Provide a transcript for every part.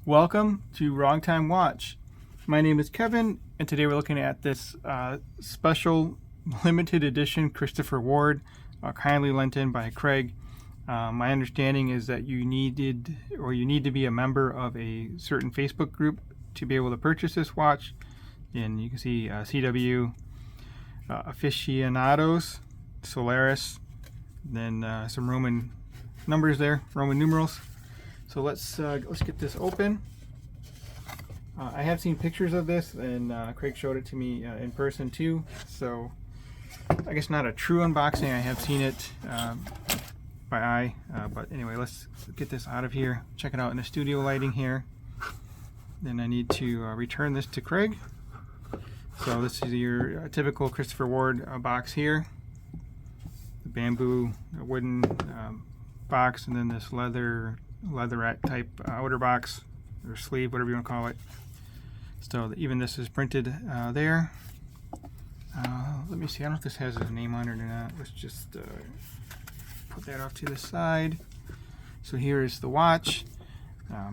Welcome to Wrong Time Watch. My name is Kevin, and today we're looking at this special limited edition Christopher Ward, kindly lent in by Craig. My understanding is that you need to be a member of a certain Facebook group to be able to purchase this watch. And you can see CW, Aficionados, Solaris, then some Roman numbers there, Roman numerals. So let's get this open. I have seen pictures of this, and Craig showed it to me in person too. So I guess not a true unboxing. I have seen it by eye, but anyway, let's get this out of here. Check it out in the studio lighting here. Then I need to return this to Craig. So this is your typical Christopher Ward box here. The bamboo, wooden box, and then this leatherette type outer box or sleeve, whatever you want to call it. So even this is printed there. Let me see, I don't know if this has his name on it or not. Let's just put that off to the side. So here is the watch. I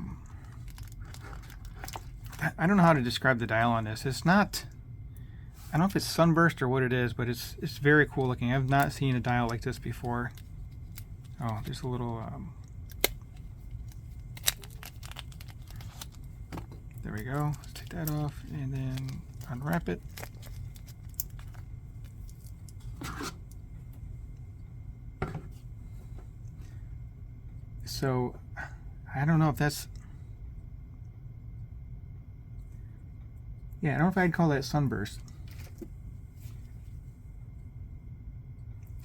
don't know how to describe the dial on this. It's not, I don't know if it's sunburst or what it is, but it's very cool looking. I've not seen a dial like this before. Oh, there's a little there we go. Let's take that off and then unwrap it. So I don't know if that's, yeah, I don't know if I'd call that sunburst.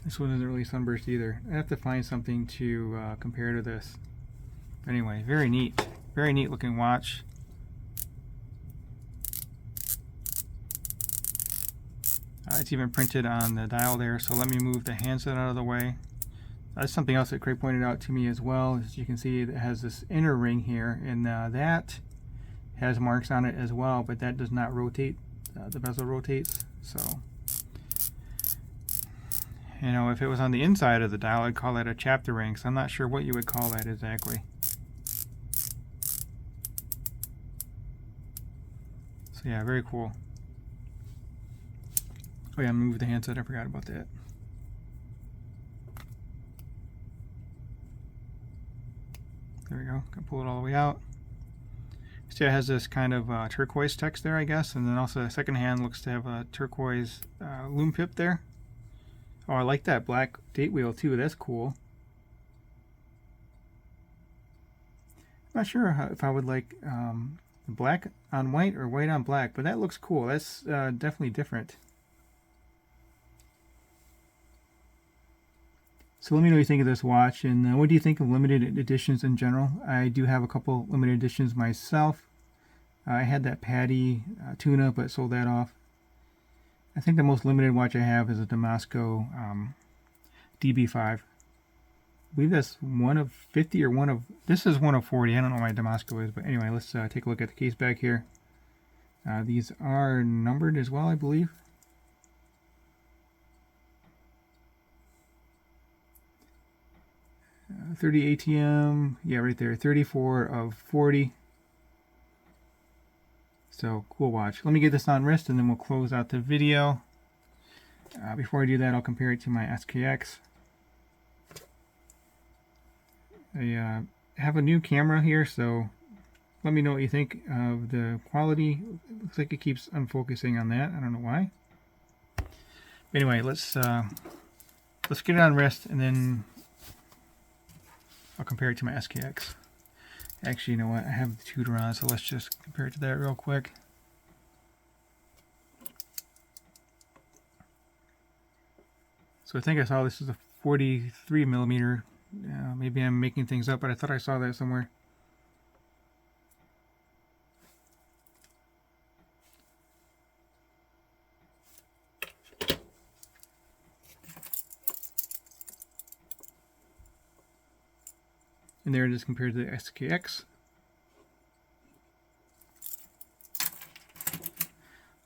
This one isn't really sunburst either. I have to find something to compare to this. But anyway, very neat looking watch. It's even printed on the dial there, so let me move the handset out of the way. That's something else that Craig pointed out to me as well. As you can see, it has this inner ring here, and that has marks on it as well, but that does not rotate. The bezel rotates, so you know, if it was on the inside of the dial, I'd call that a chapter ring, so I'm not sure what you would call that exactly. So yeah, very cool. Oh yeah, move the handset, I forgot about that. There we go, can pull it all the way out. So it has this kind of turquoise text there, I guess, and then also the second hand looks to have a turquoise loom pip there. Oh, I like that black date wheel too, that's cool. I'm not sure if I would like black on white or white on black, but that looks cool. That's definitely different. So let me know what you think of this watch, and what do you think of limited editions in general? I do have a couple limited editions myself. I had that Patty tuna, but sold that off. I think the most limited watch I have is a Damasco DB5. I believe that's one of 50 or this is one of 40. I don't know what my Damasco is, but anyway, let's take a look at the case back here. These are numbered as well, I believe. Uh, 30 ATM, yeah, right there, 34 of 40. So cool watch. Let me get this on wrist and then we'll close out the video. Before I do that, I'll compare it to my SKX. I have a new camera here, so let me know what you think of the quality. It looks like it keeps unfocusing on that. I don't know why. But anyway, let's get it on wrist and then I'll compare it to my SKX. Actually, you know what? I have the Tudor on, so let's just compare it to that real quick. So I think I saw this is a 43 millimeter. Maybe I'm making things up, but I thought I saw that somewhere. And there it is compared to the SKX.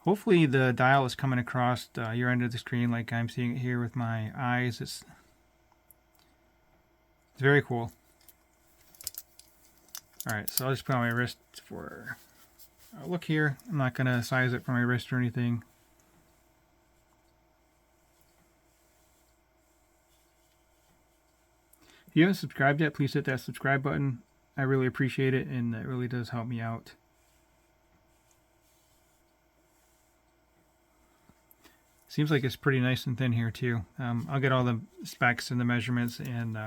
Hopefully the dial is coming across your end of the screen like I'm seeing it here with my eyes. It's very cool. Alright, so I'll just put on my wrist for a look here. I'm not going to size it for my wrist or anything. If you haven't subscribed yet, please hit that subscribe button. I really appreciate it, and it really does help me out. Seems like it's pretty nice and thin here too. I'll get all the specs and the measurements and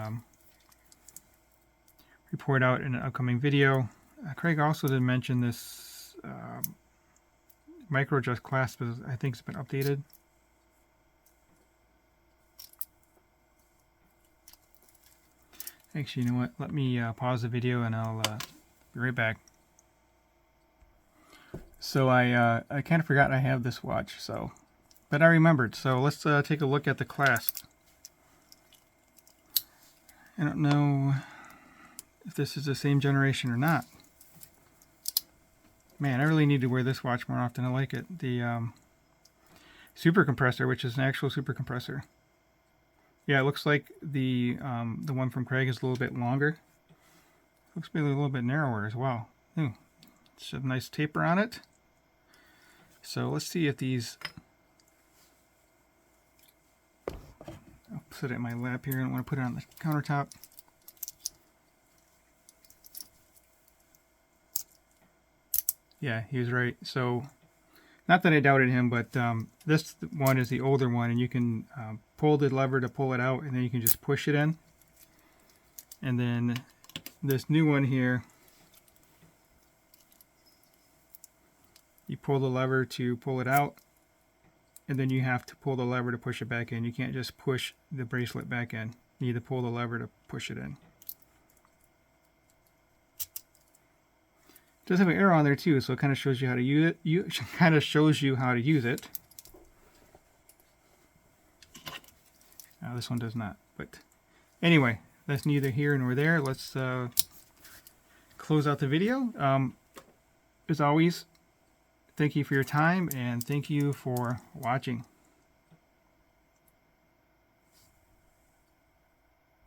report out in an upcoming video. Craig also did mention this micro adjust clasp, I think it's been updated. Actually, you know what? Let me pause the video and I'll be right back. So I kind of forgot I have this watch, but I remembered. So let's take a look at the clasp. I don't know if this is the same generation or not. Man, I really need to wear this watch more often. I like it. The super compressor, which is an actual super compressor. Yeah, it looks like the one from Craig is a little bit longer. Looks maybe a little bit narrower as well. Ooh, it's a nice taper on it. So let's see if these... I'll put it in my lap here. I don't want to put it on the countertop. Yeah, he was right. So, not that I doubted him, but this one is the older one, and you can pull the lever to pull it out, and then you can just push it in. And then this new one here, you pull the lever to pull it out, and then you have to pull the lever to push it back in. You can't just push the bracelet back in. You need to pull the lever to push it in. It does have an arrow on there too, so it kind of shows you how to use it. This one does not. But anyway, that's neither here nor there. Let's close out the video. As always, thank you for your time and thank you for watching.